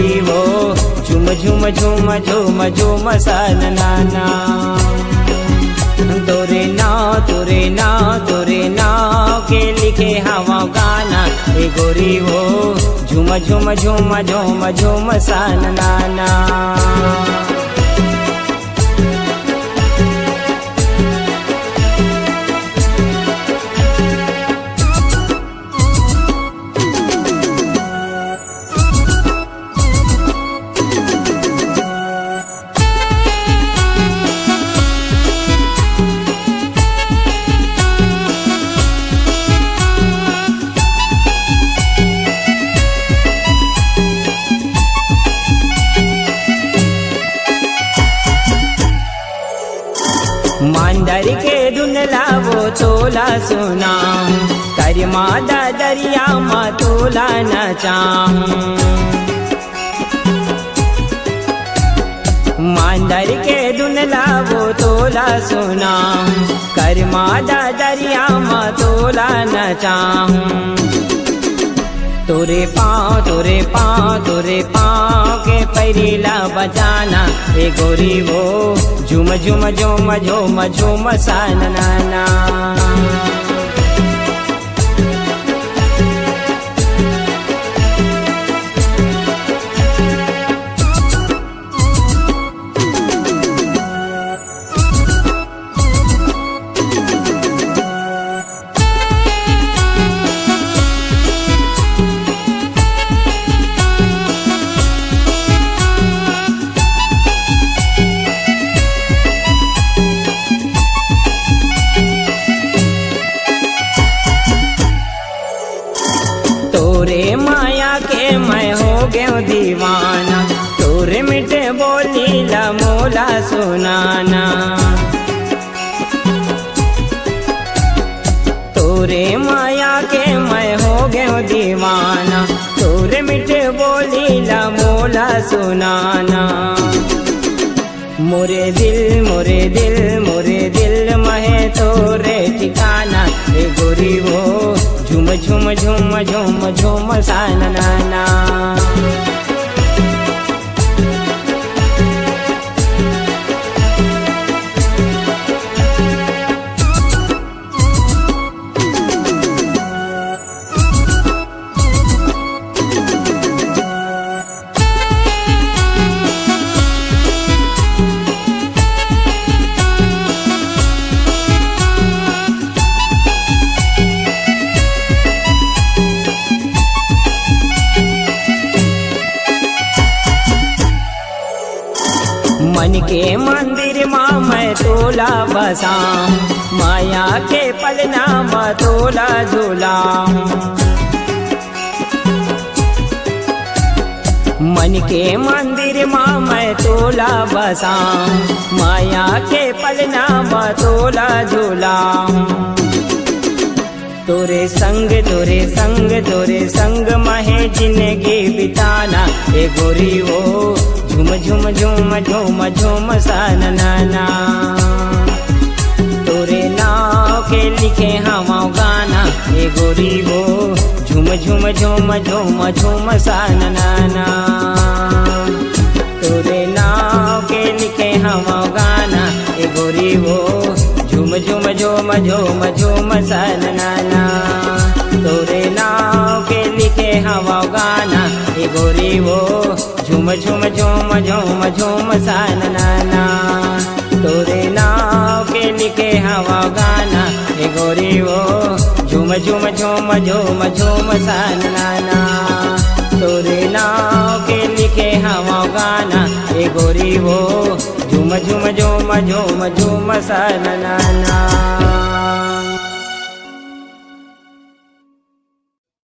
गोरी वो झूम झूम झूम झूम झूम सन नाना। तोरे नाव के लिखे हवा गाना ए गोरी वो झूम झूम झूम झूम झूम सन नाना। मांदर के धुनला वो तोला सुना करमा दरिया मा तोला नचा। मांदर के धुनला वो तोला सुना करमा दरिया मा तोला नचा। तोरे पाँव के पैरीला बजाना ए गोरी वो झूम झूम झूम झूम झूम सन नाना। तोरे माया के मैं हो गयो दीवाना तोरे मिठे बोली ला मोला सुनाना। तोरे माया के मैं हो गयो दीवाना तोरे मिठे बोली ला मोला सुनाना। मोरे दिल महे तोरे ठिकाना ए गोरी वो झूम झूम झूम झूम झूम सन नाना। मन के मंदिर माँ मैं तोला बसाऊं माया के पलना मैं तोला झूलाऊं। मन के मंदिर माँ मैं तोला बसाऊं माया के पलना मैं तोला झूलाऊं। तोरे संग महे जिंदगी बिताना ए गोरी वो झूम झूम झूम झूम झूम सन नाना। तोरे नाव के लिखे हवा गाना ए गोरी वो झूम झूम झूम झूम झूम सन नाना। तोरे नाव के लिखे हवा गाना ए गोरी वो झूम झूम झूम झूम झूम सन नाना। तोरे नाव के लिखे हवा गाना ए गोरी वो झूम झूम झूम झूम झूम सन नाना। तोरे नाव के लिखे हवा गाना ए गोरी वो झूम झूम झूम झूम झूम सन नाना। तोरे नाव के लिखे हवा गाना ए गोरी वो झूम झूम झूम झूम झूम सन नाना।